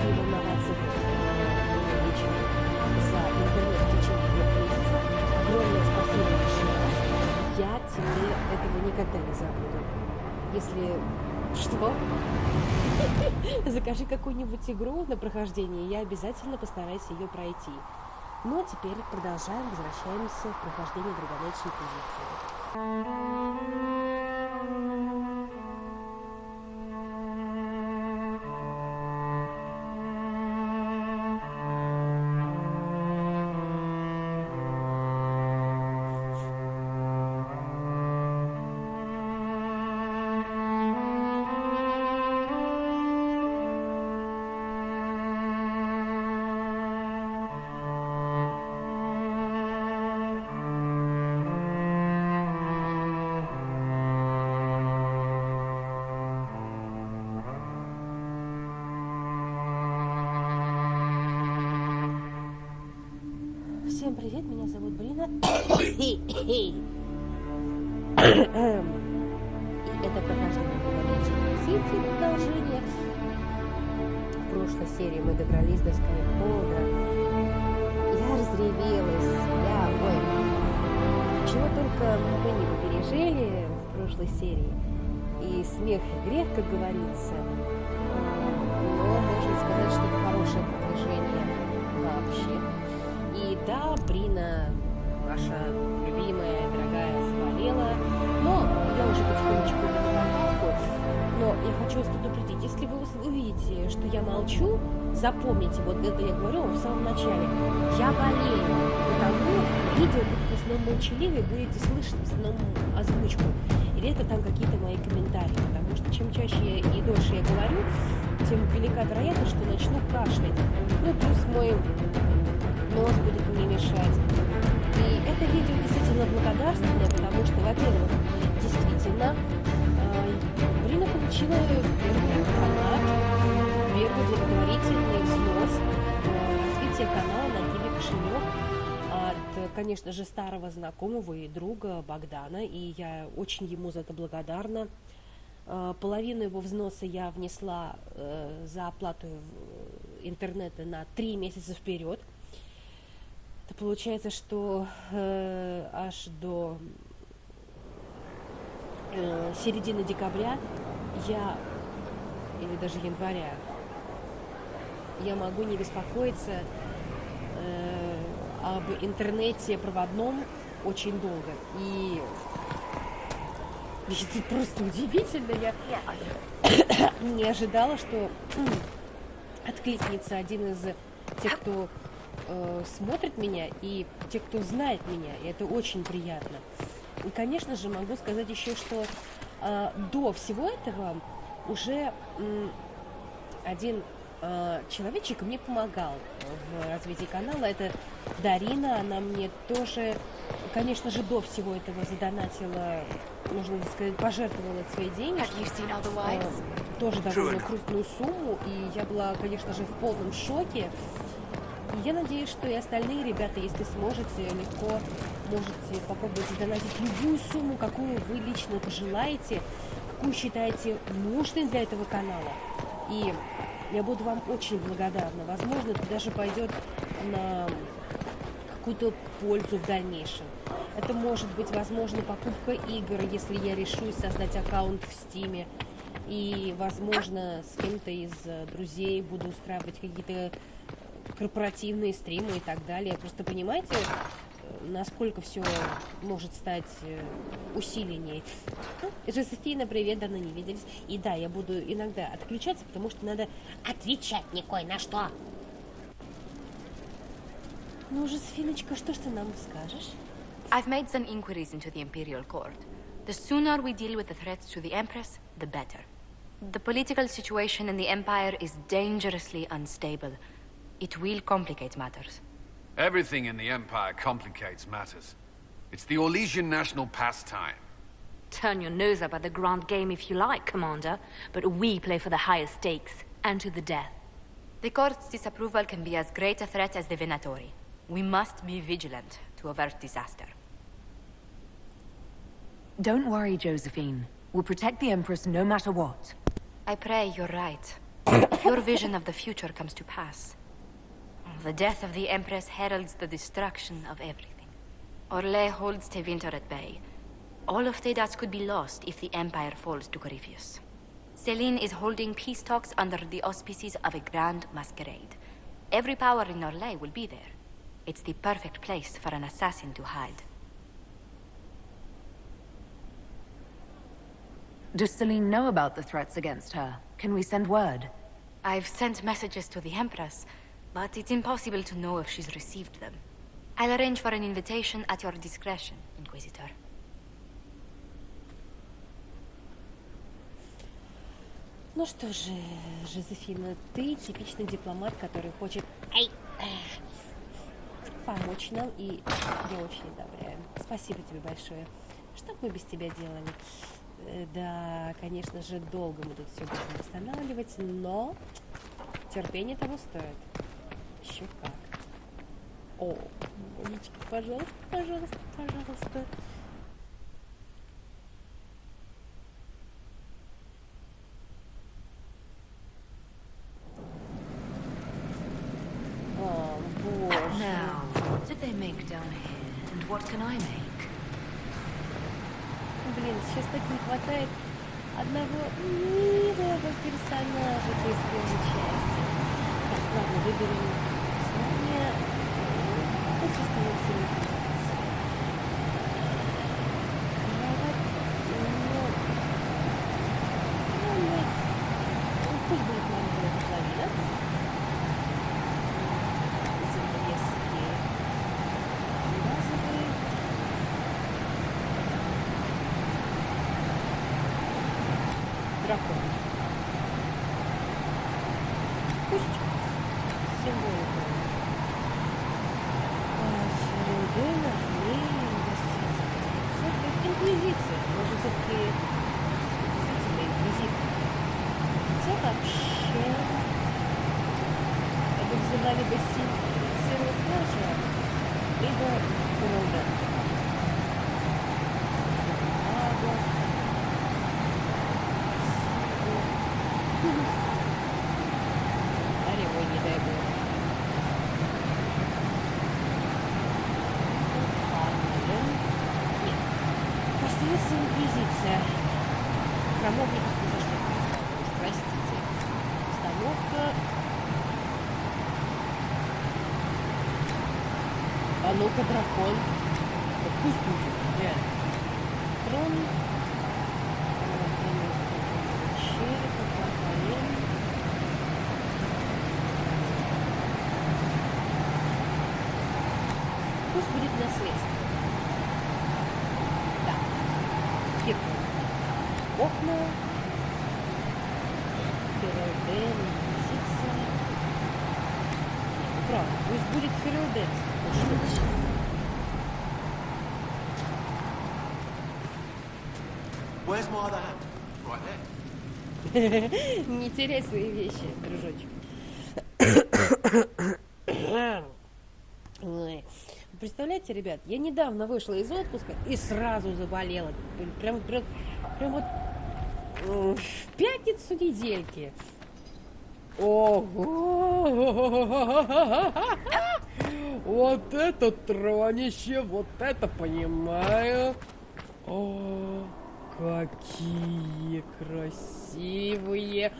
не волноваться лично за интернет в течение 2 месяцев. Огромное спасибо еще раз. Я тебе этого никогда не забуду. Если... Что? Закажи какую-нибудь игру на прохождение, я обязательно постараюсь ее пройти. Ну а теперь продолжаем, возвращаемся в прохождение драгомечной позиции. Всем привет, меня зовут Брина. И это прохождение драгомечной позиции, продолжение. В прошлой серии мы добрались до Qiwi-кошелека. Я разревелась, чего только мы не пережили в прошлой серии. И смех и грех, как говорится. Но можно сказать, что это хорошее продвижение вообще. И да, Брина, ваша любимая, дорогая, заболела, но я уже потихонечку иду на поправку. Но я хочу вас предупредить, если вы увидите, что я молчу, запомните, вот это я говорю в самом начале, я болею, потому видео будет в основном молчаливее, будете слышать в основном озвучку, или это там какие-то мои комментарии, потому что чем чаще и дольше я говорю, тем велика вероятность, что начну кашлять. Ну, плюс мой нос будет мне мешать. И это видео действительно благодарственное, потому что, во-первых, действительно, Брина получила первый донат, первый благотворительный взнос в развитие канала на Qiwi-кошелек от, конечно же, старого знакомого и друга Богдана, и я очень ему за это благодарна. Половину его взноса я внесла за оплату интернета на 3 месяца вперед. Это получается, что аж до середины декабря или даже января, я могу не беспокоиться об интернете проводном очень долго. И это просто удивительно. Я не ожидала, что откликнется один из тех, кто смотрит меня, и те, кто знает меня, и это очень приятно. И, конечно же, могу сказать еще, что до всего этого уже один человечек мне помогал в развитии канала. Это Дарина, она мне тоже, конечно же, до всего этого задонатила, можно сказать, пожертвовала свои деньги, тоже довольно крупную сумму, и я была, конечно же, в полном шоке. И я надеюсь, что и остальные ребята, если сможете, легко можете попробовать задонатить любую сумму, какую вы лично пожелаете, какую считаете нужной для этого канала. И я буду вам очень благодарна. Возможно, это даже пойдет на какую-то пользу в дальнейшем. Это может быть, возможно, покупка игр, если я решусь создать аккаунт в Стиме. И, возможно, с кем-то из друзей буду устраивать какие-то корпоративные стримы и так далее. Просто понимаете, насколько все может стать усиленнее. Жозефина, привет, давно не виделись. И да, я буду иногда отключаться, потому что надо отвечать не кое на что. Ну, Жозефиночка, что ж ты нам скажешь? I've made some inquiries into the Imperial Court. The sooner we deal with the threats to the Empress, the better. The political situation in the Empire is dangerously unstable. It will complicate matters. Everything in the Empire complicates matters. It's the Orlesian national pastime. Turn your nose up at the grand game if you like, Commander, but we play for the highest stakes, and to the death. The Court's disapproval can be as great a threat as the Venatori. We must be vigilant to avert disaster. Don't worry, Josephine. We'll protect the Empress no matter what. I pray you're right. If your vision of the future comes to pass, the death of the Empress heralds the destruction of everything. Orlais holds Tevinter at bay. All of Thedas could be lost if the Empire falls to Corypheus. Celine is holding peace talks under the auspices of a grand masquerade. Every power in Orlais will be there. It's the perfect place for an assassin to hide. Does Celine know about the threats against her? Can we send word? I've sent messages to the Empress, but it's impossible to know if she's received them. I'll arrange for an invitation at your discretion, Inquisitor. Ну что же, Жозефина, ты типичный дипломат, который хочет помочь нам, и я очень одобряю. Спасибо тебе большое. Что бы мы без тебя делали? Да, конечно же, долго мы тут все будем восстанавливать, но терпение того стоит. Еще как. О, Монечка, пожалуйста, пожалуйста, пожалуйста. О, боже. Now, what did they make down here? And what can I make? Блин, сейчас так не хватает одного милого персонажа из первой части. Так, ладно, выберем знания. Пусть остается инквизиция. Пусть будет маленькая половина. Землерезкие базовые. Дракон. Пусть символику. Серия, инквизиция. Может, все-таки действительно инквизитор. Хотя вообще я бы взяла либо серию стража, либо Голда. Ой, не дай бог. Нет. Остается инквизиция. Храмовников ни за что не оставлю. Простите. Установка. А ну-ка, дракон. Да пусть будет. Реально. Трон. Черепа, колен. Пусть будет наследство. Да. Кирка. Окна. Фероден. Инквизиция. Нет, правда. Пусть будет фероденство. Where's my other hand? Right there. Не теряй свои вещи, дружочек. Ой. Представляете, ребят, я недавно вышла из отпуска и сразу заболела. Прям вот в пятницу недельки. Ого! Вот это тронище, вот это понимаю. О, какие красивые.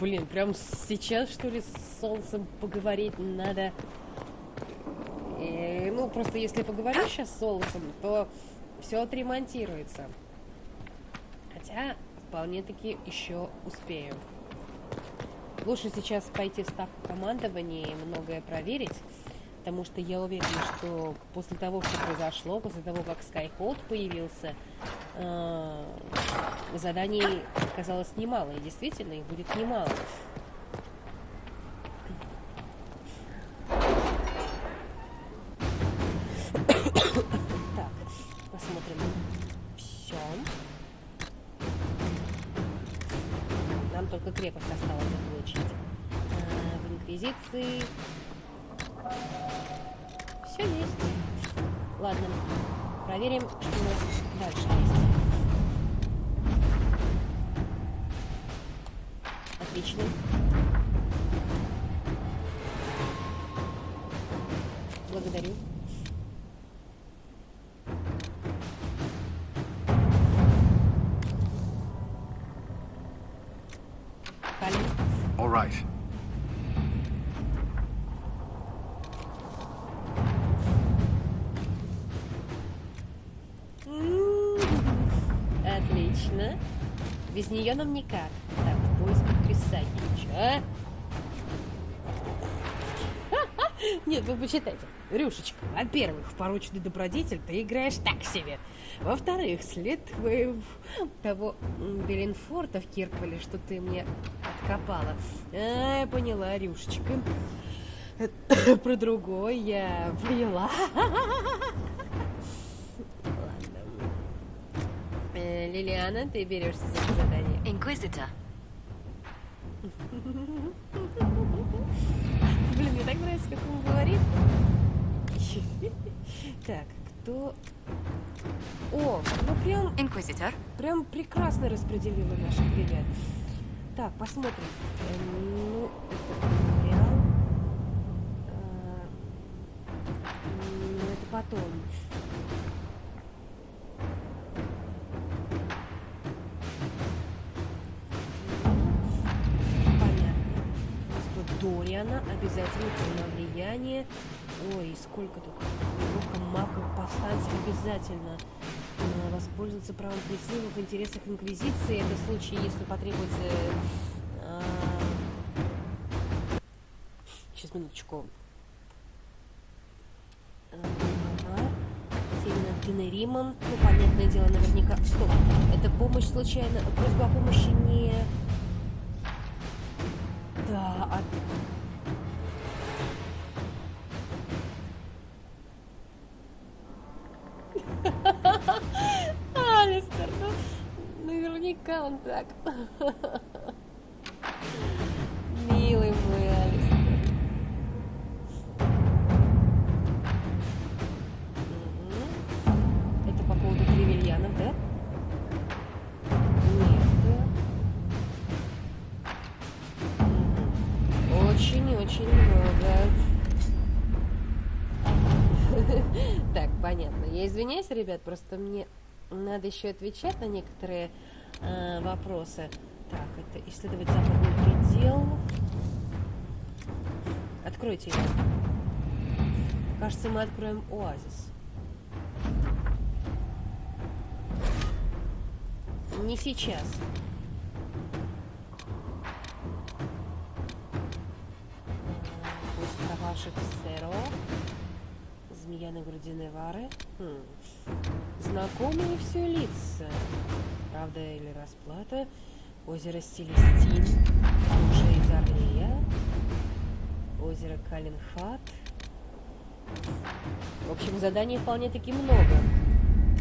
Блин, прям сейчас, что ли, с солнцем поговорить надо. Ну, просто если поговорю сейчас с солнцем, то все отремонтируется. Хотя, вполне-таки еще успею. Лучше сейчас пойти в ставку командования и многое проверить, потому что я уверена, что после того, что произошло, после того, как Skyhold появился, заданий оказалось немало, и действительно их будет немало. Так, посмотрим. Все. Нам только крепость осталось заполучить. В Инквизиции все есть. Ладно, проверим, что у нас дальше есть. Отлично. Благодарю. Калин. All right. Отлично. Без нее нам никак. Так, в поисках Крисакича. Нет, вы почитайте. Рюшечка, во-первых, в порочный добродетель ты играешь так себе. Во-вторых, след того Беллинфорта в Кирквале, что ты мне откопала. Я поняла, Рюшечка. Про другой я поняла. Ладно. Лилиана, ты берешься за это задание. Инквизитор. Блин, мне так нравится, как он говорит. Так, кто... О, ну прям прекрасно распределила наших ребят. Так, посмотрим. Ну, это мемориал. Ну, это потом. Дориана обязательно на влияние. Ой, сколько тут магов, повстанцев обязательно воспользоваться правом призыва в интересах Инквизиции. Это в случае, если потребуется... Сейчас, минуточку. Генериман. Ну, понятное дело, наверняка... Стоп. Это помощь случайно... Просьба о помощи не... Да, Алистер, ну, наверняка он так. Милый мой Алистер. Это по поводу Тревельянов, да? Очень много. Так, понятно. Я извиняюсь, ребят, просто мне надо еще отвечать на некоторые вопросы. Так, это исследовать западный предел. Откройте его. Кажется, мы откроем оазис. Не сейчас. Пропавших Серо. Змея на груди Невары. Знакомые все лица. Правда или расплата. Озеро Селестин. Уже из Орлея. Озеро Калинхат. В общем, заданий вполне-таки много.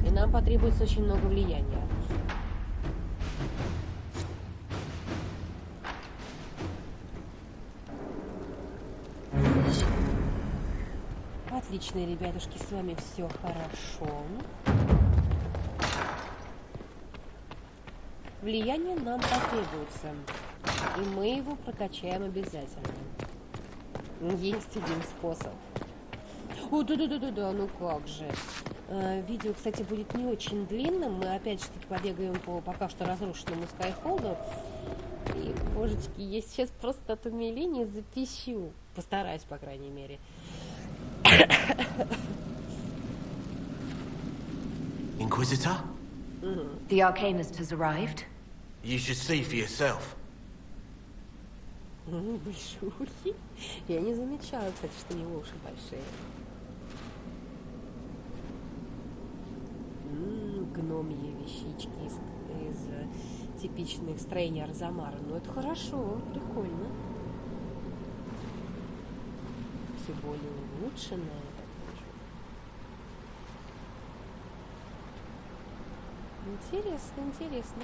И нам потребуется очень много влияния. Отлично, ребятушки, с вами все хорошо. Влияние нам потребуется. И мы его прокачаем обязательно. Есть один способ. О, да-да-да-да, ну как же. Видео, кстати, будет не очень длинным. Мы опять же таки побегаем по пока что разрушенному Скайхолду. И, божечки, я сейчас просто от умиления запищу. Постараюсь, по крайней мере. Inquisitor? The Arcanist has arrived. You should see for yourself. Большие уши. Я не замечала, кстати, что у него уши большие. Гномьи вещички из типичных строений Арзамара. Ну, это хорошо, прикольно. Все более улучшенное. Интересно, интересно.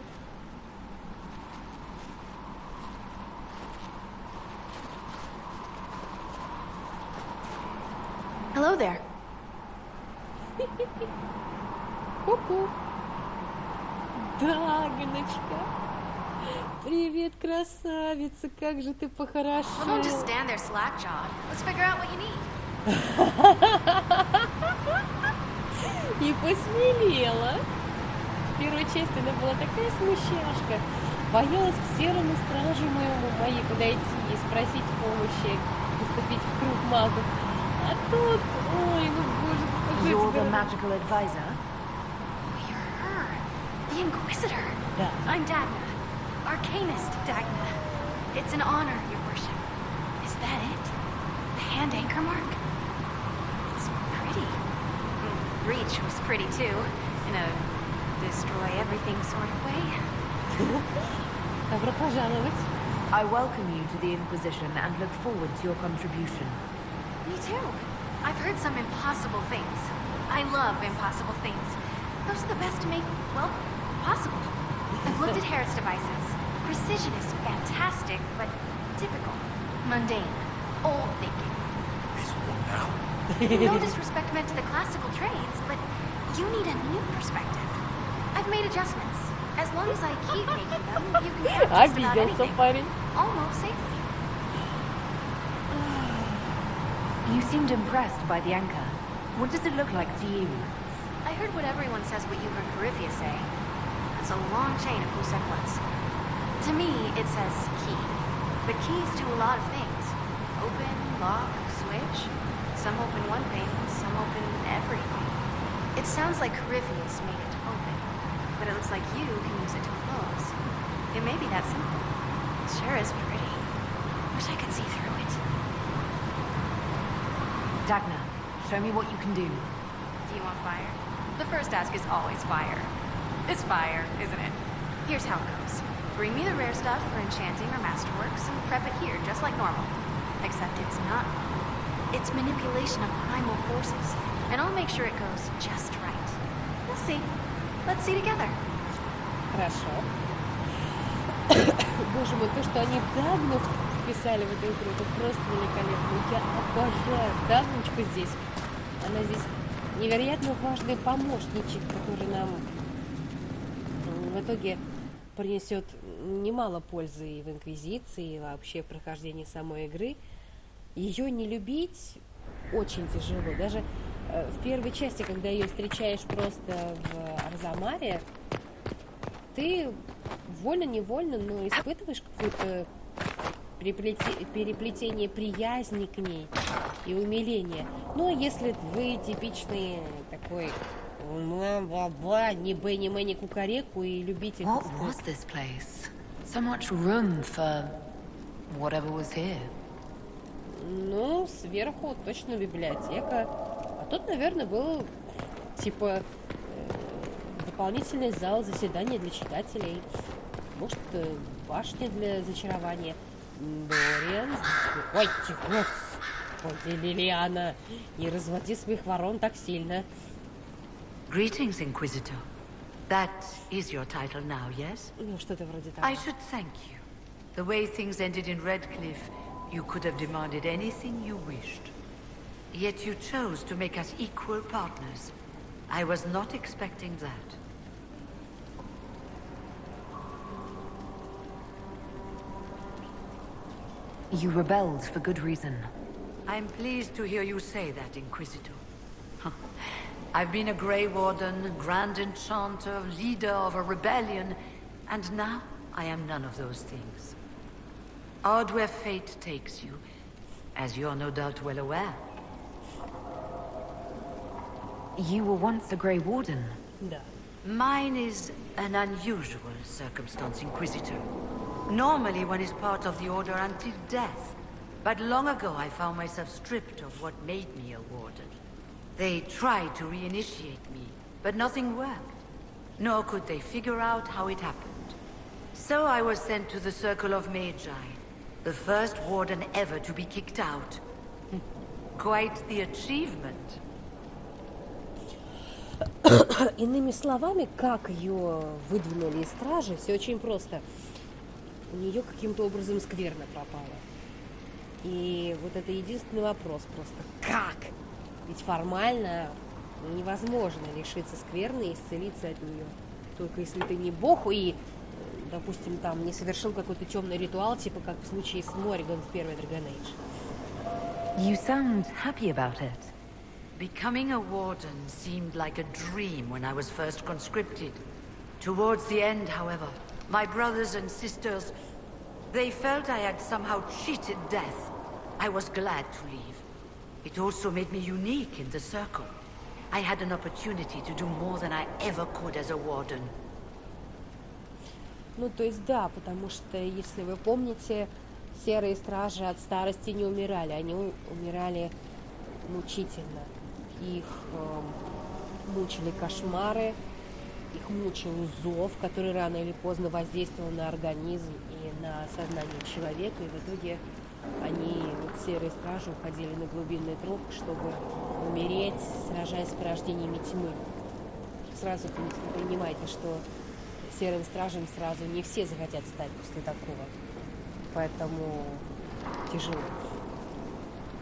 Hello there. Ку-ку. Да, Ганочка. Привет, красавица, как же ты Well, don't just похорошела. stand there slack-jawed. Let's figure out what you need. И посмелела. В первой части она была такая смущашка. Боялась к серому стражу моей подойти и спросить помощи, вступить в круг магов. А тут, ой, ну боже, какой You're the тебе... magical advisor? You're her. The Inquisitor. Да. I'm Dagna. Arcanist Dagna. It's an honor, your worship. Is that it? The hand anchor mark? It's pretty. Reach was pretty too, in a destroy everything sort of way. Добро пожаловать. I welcome you to the Inquisition and look forward to your contribution. Me too. I've heard some impossible things. I love impossible things. Those are the best to make, well, possible. I've looked at Harrod's devices. Precision is fantastic, but typical. Mundane. Old thinking. It's what now? No disrespect meant to the classical trades, but you need a new perspective. I've made adjustments. As long as I keep making them, you can have just about Обиделся anything. парень. Almost safely. You seemed impressed by the anchor. What does it look like to you? I heard what everyone says what you heard Coryphia say. It's a long chain of who said what's. To me, it says key. But keys do a lot of things. Open, lock, switch. Some open one thing, some open everything. It sounds like Coryphia's made it to open. But it looks like you can use it to close. It may be that simple. It sure is pretty. Wish I could see through it. Dagna, show me what you can do. Do you want fire? The first ask is always fire. It's fire, isn't it? Here's how it goes. Bring me the rare stuff for enchanting or masterworks and prep it here, just like normal. Except it's not. It's manipulation of primal forces, and I'll make sure it goes just right. We'll see. Let's see together. Хорошо. Боже мой, то, что они Дагну вписали в эту игру, это просто великолепно. Я обожаю Дагночку здесь. Она здесь невероятно важный помощничек, который нам в итоге принесет немало пользы и в Инквизиции, и вообще в прохождении самой игры. Ее не любить очень тяжело. Даже в первой части, когда ее встречаешь просто в Арзамаре, ты вольно-невольно, но испытываешь какое-то переплетение приязни к ней и умиления. Ну, если вы типичный такой ни бэ, ни мэ, ни кукареку и любитель... What was this place? So much room for whatever was here. Ну, сверху точно библиотека. А тут, наверное, был типа дополнительный зал заседания для читателей. Может, башня для зачарования. Дориан, ой, господи, Лилиана, не разводи своих ворон так сильно. Greetings, Inquisitor. That is your title now, yes? Ну, что-то вроде того. I should thank you. The way things ended in Redcliffe, you could have demanded anything you wished. Yet you chose to make us equal partners. I was not expecting that. You rebelled for good reason. I'm pleased to hear you say that, Inquisitor. I've been a Grey Warden, Grand Enchanter, leader of a rebellion, and now I am none of those things. Odd where fate takes you, as you're no doubt well aware. You were once a Grey Warden. Да. Mine is an unusual circumstance, Inquisitor. Normally one is part of the Order until death. But long ago I found myself stripped of what made me a Warden. They tried to reinitiate me, but nothing worked. Nor could they figure out how it happened. So I was sent to the Circle of Magi, the first Warden ever to be kicked out. Quite the achievement. Иными словами, как ее выдвинули из стражи, все очень просто. У нее каким-то образом скверно пропала. И вот это единственный вопрос просто. Как? Ведь формально невозможно лишиться скверны и исцелиться от нее. Только если ты не бог и допустим, там не совершил какой-то темный ритуал, типа как в случае с Морриган в первой Dragon Age. You sound happy about it. Becoming a warden seemed like a dream when I was first conscripted. Towards the end, however, my brothers and sisters, they felt I had somehow cheated death. I was glad to leave. It also made me unique in the circle. I had an opportunity to do more than I ever could as a warden. Ну, то есть, да, потому что, если вы помните, серые стражи от старости не умирали, они умирали мучительно. Их мучили кошмары, их мучил зов, который рано или поздно воздействовал на организм и на сознание человека, и в итоге они, вот, серые стражи, уходили на глубинный труп, чтобы умереть, сражаясь с порождениями тьмы. Сразу понимаете, что серым стражем сразу не все захотят стать после такого, поэтому тяжело.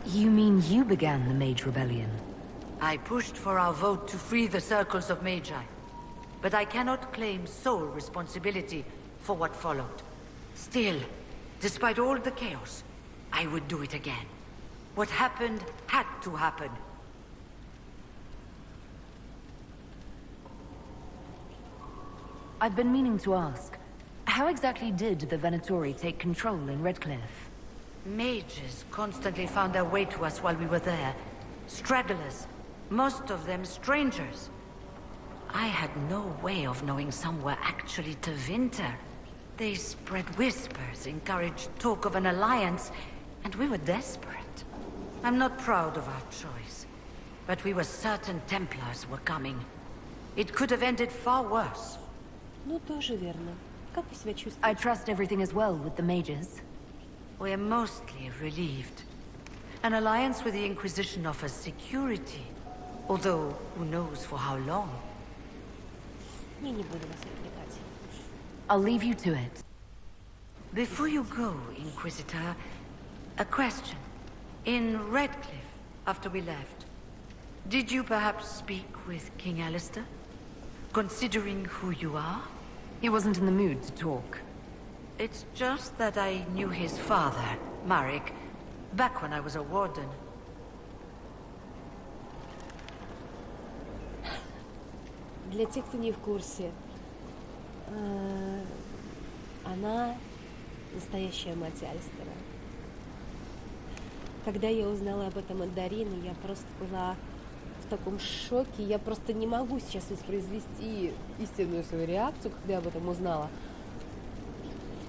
You mean you began the Mage Rebellion? I pushed for our vote to free the circles of Magi, but I cannot claim sole responsibility for what followed. Still, despite all the chaos, I would do it again. What happened had to happen. I've been meaning to ask, how exactly did the Venatori take control in Redcliffe? Mages constantly found their way to us while we were there. Stragglers, most of them strangers. I had no way of knowing some were actually Tevinter. They spread whispers, encouraged talk of an alliance, and we were desperate. I'm not proud of our choice, but we were certain Templars were coming. It could have ended far worse. Ну, тоже верно. Как вы себя чувствуете? I trust everything is well with the mages. We're mostly relieved. An alliance with the Inquisition offers security, although who knows for how long. Я не буду вас отвлекать. I'll leave you to it. Before you go, Inquisitor, a question. In Redcliffe, after we left, did you perhaps speak with King Alistair? Considering who you are? He wasn't in the mood to talk. It's just that I knew his father, Marek, back when I was a warden. Для тех, кто не в курсе, она настоящая мать Алистера. Когда я узнала об этом от Дарины, я просто была в таком шоке. Я просто не могу сейчас воспроизвести истинную свою реакцию, когда я об этом узнала.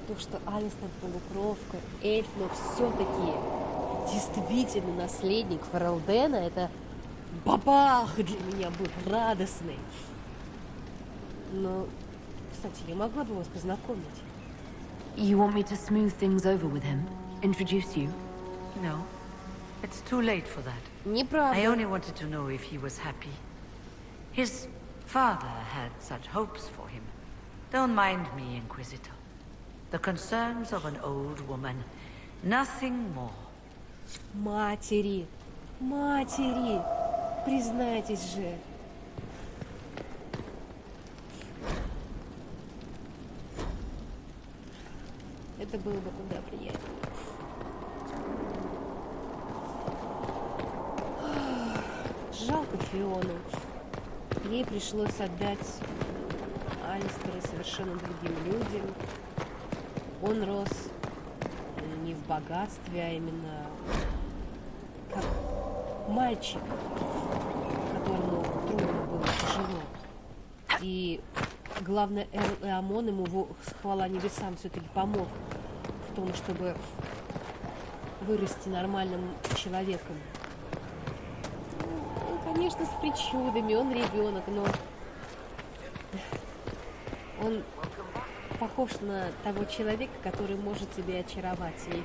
То, что Алистер полукровка, эльф, но все-таки действительно наследник Фарелдена, это бабах для меня был радостный. Но, кстати, я могла бы вас познакомить. You want me to smooth things over with him? Introduce you? No, it's too late for that. Неправда. I only wanted to know if he was happy. His father had such hopes for him. Don't mind me, Inquisitor. The concerns of an old woman. Nothing more. Матери, матери, признайтесь же. Это было бы куда приятнее. Жалко Фиону. Ей пришлось отдать Алистера совершенно другим людям. Он рос не в богатстве, а именно как мальчик, которому трудно было, тяжело. И главное, Эамон ему, хвала небесам, все-таки помог в том, чтобы вырасти нормальным человеком. Ну, конечно, с причудами, он ребенок, но он похож на того человека, который может тебя очаровать. И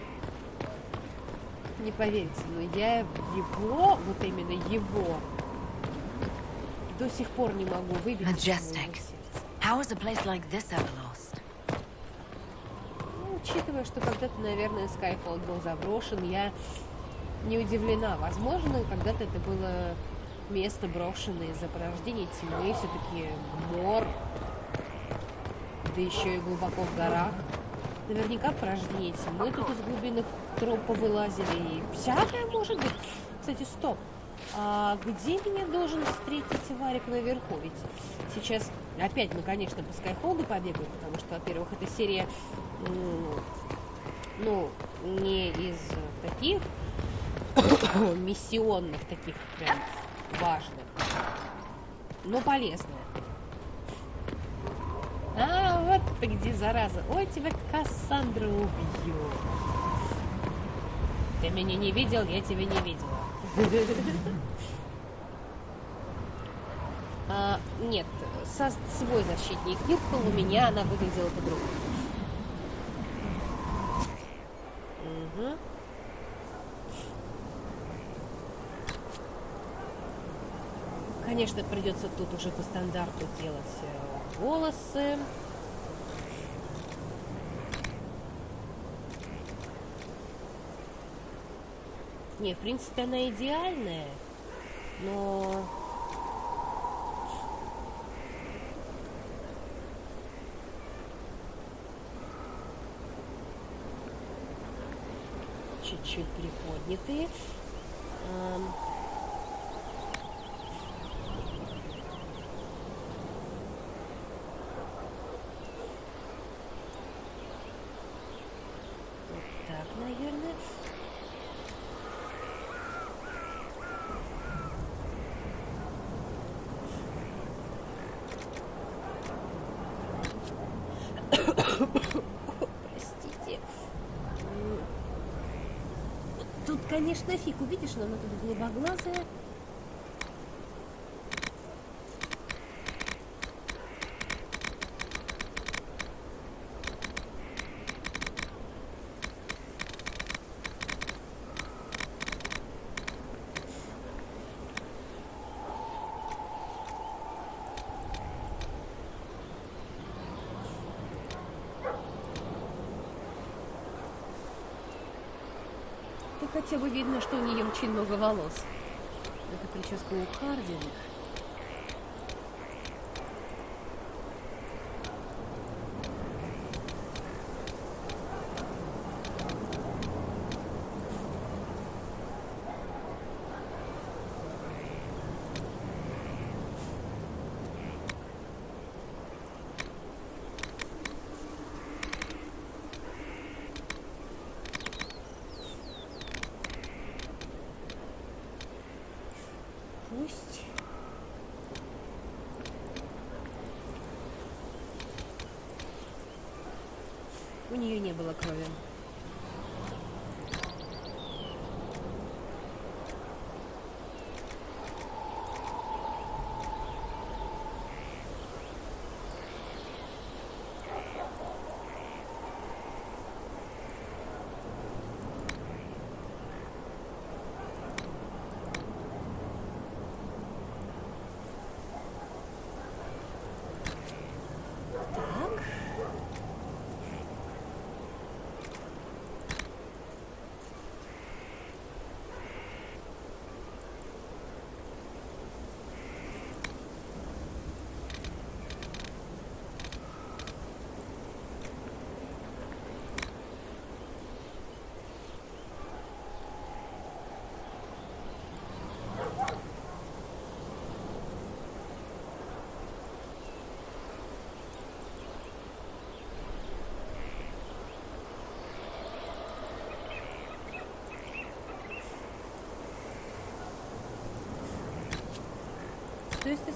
не поверите, но я его, вот именно его, до сих пор не могу выбить из своего сердца. How is a place like this ever lost? Ну, учитывая, что когда-то, наверное, Скайфолд был заброшен, я не удивлена. Возможно, когда-то это было место брошенное из-за порождения тьмы, все-таки мор. да еще и глубоко в горах. Наверняка порождение мы тут из глубинных троп повылазили, и всякое может быть. Кстати, стоп. А где меня должен встретить Варик наверху? Ведь сейчас опять мы, конечно, по Скайхолду побегаем, потому что, во-первых, эта серия, ну, не из таких миссионных, таких прям важных, но полезная. А, вот ты где, зараза. Ой, тебя Кассандра убьет. Ты меня не видел, я тебя не видела. Нет, свой защитник юбка у меня, она выглядела по-другому. Угу. Конечно, придется тут уже по стандарту делать волосы. Не, в принципе, она идеальная, но... чуть-чуть приподнятые. Вот так, наверное. Простите. Тут, конечно, фиг увидишь, но она тут голубоглазая. Хотя бы видно, что у нее очень много волос. Это прическа у Хардинг. Пусть. У нее не было крови.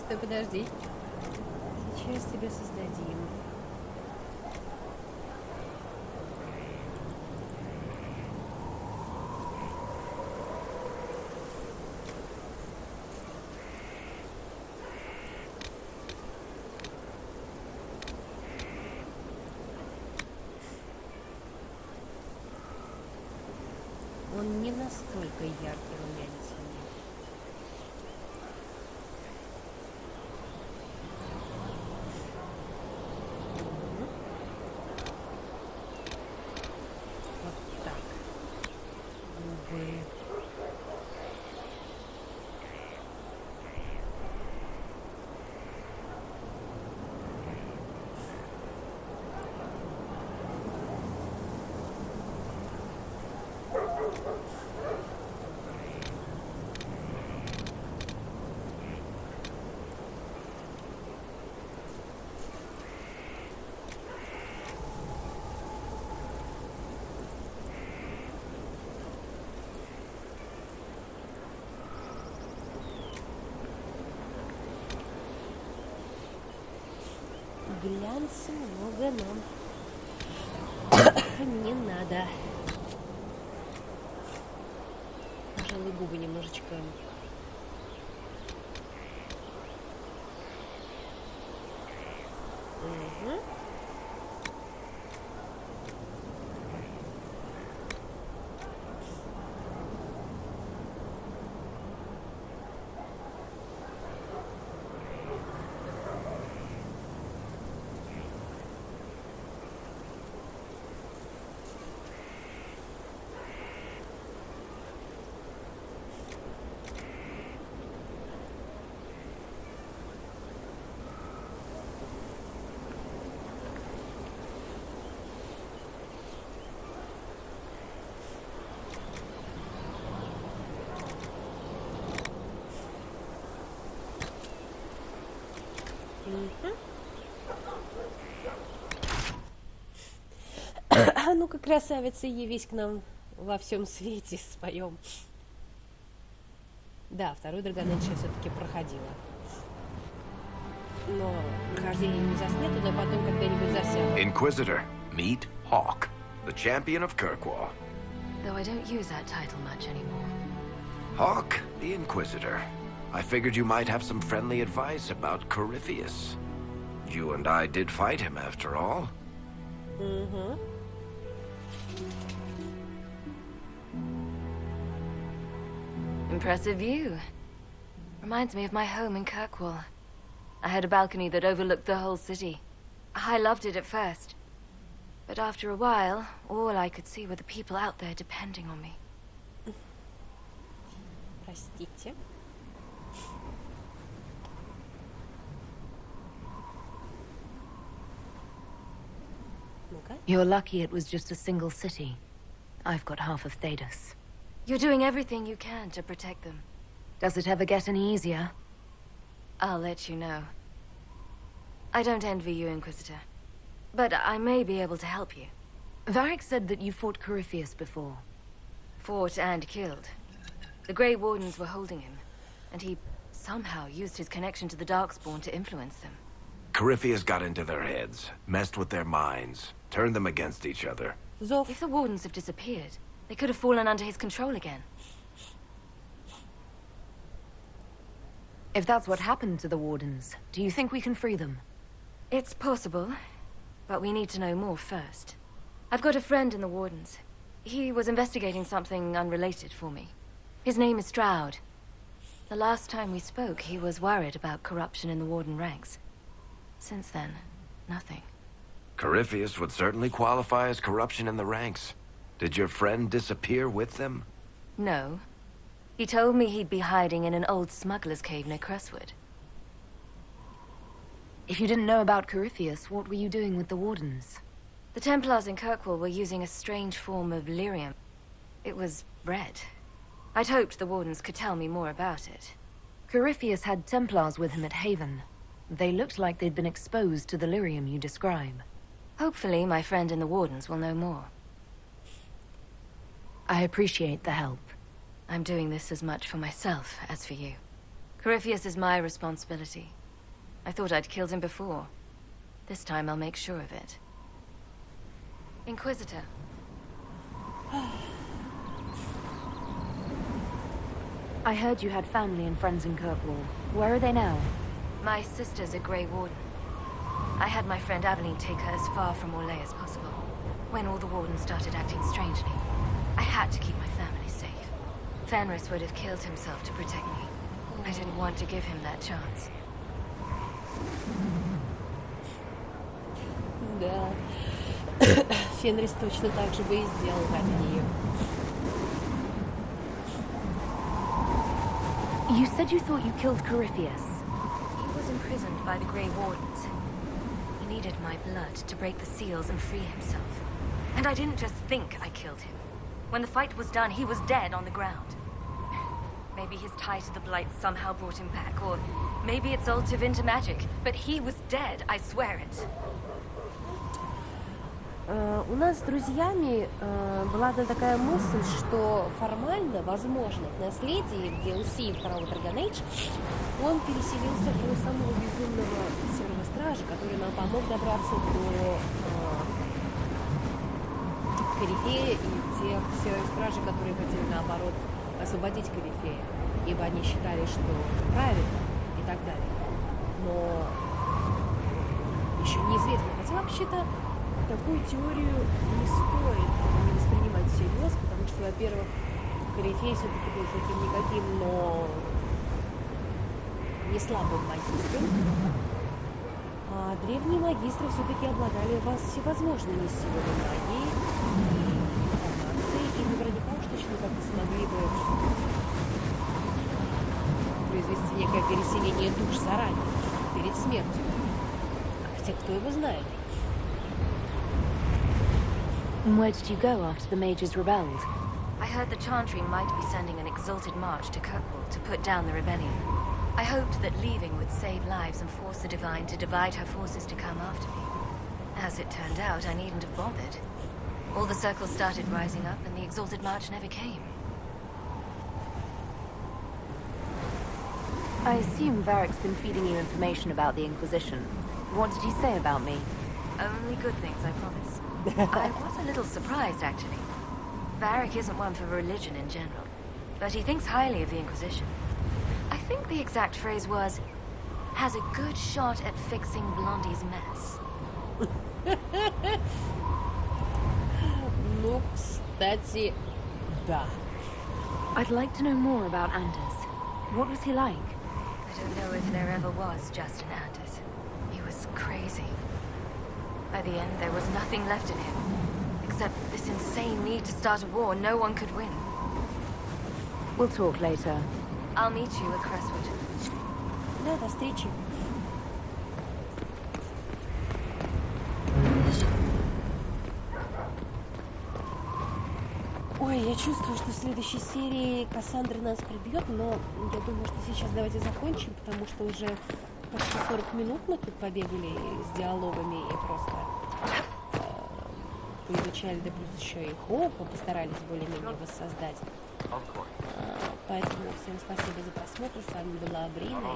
Стой, подожди. Сейчас тебя создадим. Он не настолько яркий румянец. глянца много нам не надо. Пожалуй, губы немножечко... Угу. А ну-ка, красавица, явись к нам во всем свете своем. Да, вторую драгоначью я все-таки проходила. Но прохождение не заснято, но потом когда-нибудь засяду. Inquisitor, meet Hawk, the champion of Kirkwall. Though I don't use that title much anymore. Hawk, the Inquisitor. I figured you might have some friendly advice about Corypheus. You and I did fight him, after all. Угу. Impressive view. Reminds me of my home in Kirkwall. I had a balcony that overlooked the whole city. I loved it at first. But after a while, all I could see were the people out there depending on me. Простите. Ну-ка. You're lucky it was just a single city. I've got half of Thedas. You're doing everything you can to protect them. Does it ever get any easier? I'll let you know. I don't envy you, Inquisitor. But I may be able to help you. Varric said that you fought Corypheus before. Fought and killed. The Grey Wardens were holding him, and he somehow used his connection to the Darkspawn to influence them. Corypheus got into their heads, messed with their minds, turned them against each other. Зов. If the Wardens have disappeared, they could have fallen under his control again. If that's what happened to the Wardens, do you think we can free them? It's possible, but we need to know more first. I've got a friend in the Wardens. He was investigating something unrelated for me. His name is Stroud. The last time we spoke, he was worried about corruption in the Warden ranks. Since then, nothing. Corypheus would certainly qualify as corruption in the ranks. Did your friend disappear with them? No. He told me he'd be hiding in an old smuggler's cave near Crestwood. If you didn't know about Corypheus, what were you doing with the Wardens? The Templars in Kirkwall were using a strange form of lyrium. It was red. I'd hoped the Wardens could tell me more about it. Corypheus had Templars with him at Haven. They looked like they'd been exposed to the lyrium you describe. Hopefully, my friend in the Wardens will know more. I appreciate the help. I'm doing this as much for myself as for you. Corypheus is my responsibility. I thought I'd killed him before. This time I'll make sure of it. Inquisitor. I heard you had family and friends in Kirkwall. Where are they now? My sister's a Grey Warden. I had my friend Aveline take her as far from Orlais as possible. When all the Wardens started acting strangely, I had to keep my family safe. Fenris would have killed himself to protect me. I didn't want to give him that chance. Да. Фенрис точно так же бы и сделал ради нее. You said you thought you killed Corypheus. He was imprisoned by the Grey Wardens. He needed my blood to break the seals and free himself. And I didn't just think I killed him. When the fight was done, he was dead on the ground. Maybe his tie to the Blight somehow brought him back, or maybe it's all to Vinter magic, but he was dead, I swear it. У нас с друзьями была одна такая мысль, что формально, возможно, в наследии в DLC второго Dragon Age он переселился у самого безумного серого стража, который нам помог добраться до Корифея и тех серых стражей, которые хотели, наоборот, освободить Корифея, ибо они считали, что это правильно и так далее. Но еще неизвестно. Хотя вообще-то такую теорию не стоит не воспринимать всерьез, потому что, во-первых, Корифей все-таки был каким-никаким, но не слабым магистром. А древние магистры все-таки обладали всевозможными силами магии и информации, и наверняка уж точно как-то смогли бы произвести некое переселение душ заранее, перед смертью. Хотя кто его знает? Where did you go after the mages rebelled? I heard the Chantry might be sending an exalted march to Kirkwall to put down the rebellion. I hoped that leaving would save lives and force the Divine to divide her forces to come after me. As it turned out, I needn't have bothered. All the circles started rising up and the exalted march never came. I assume Varric's been feeding you information about the Inquisition. What did he say about me? Only good things, I promise. I was a little surprised, actually. Varric isn't one for religion in general, but he thinks highly of the Inquisition. I think the exact phrase was, has a good shot at fixing Blondie's mess. Ну, кстати, да. I'd like to know more about Anders. What was he like? I don't know if there ever was just an Anders. He was crazy. By the end, there was nothing left in him, except this insane need to start a war no one could win. We'll talk later. I'll meet you at Crestwood. Да, до встречи. Ой, я чувствую, что в следующей серии Кассандра нас прибьет, но я думаю, что сейчас давайте закончим, потому что уже почти 40 минут мы тут побегали с диалогами и просто поизучали, да плюс еще и Хоука постарались более-менее воссоздать. Поэтому всем спасибо за просмотр. С вами была Брина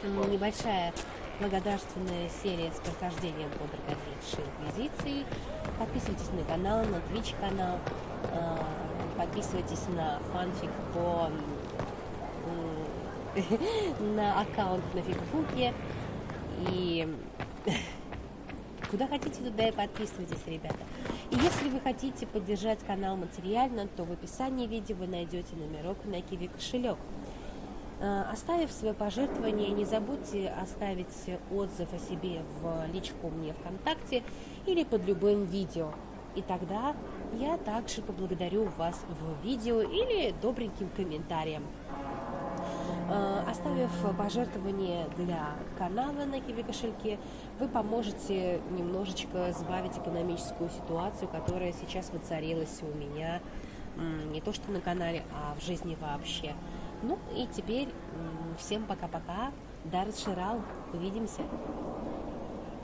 и небольшая благодарственная серия с прохождением по Dragon Age Инквизиции. Подписывайтесь на канал, на Twitch канал, подписывайтесь на фанфик по на аккаунт на Фейсбуке и куда хотите, туда и подписывайтесь, ребята. И если вы хотите поддержать канал материально, то в описании видео вы найдете номерок на Qiwi-кошелек. Оставив свое пожертвование, не забудьте оставить отзыв о себе в личку мне ВКонтакте или под любым видео. И тогда я также поблагодарю вас в видео или добреньким комментарием. Оставив пожертвование для канала на Qiwi-кошельке, вы поможете немножечко сбавить экономическую ситуацию, которая сейчас воцарилась у меня не то что на канале, а в жизни вообще. Ну и теперь всем пока-пока. Даррет Ширал. Увидимся.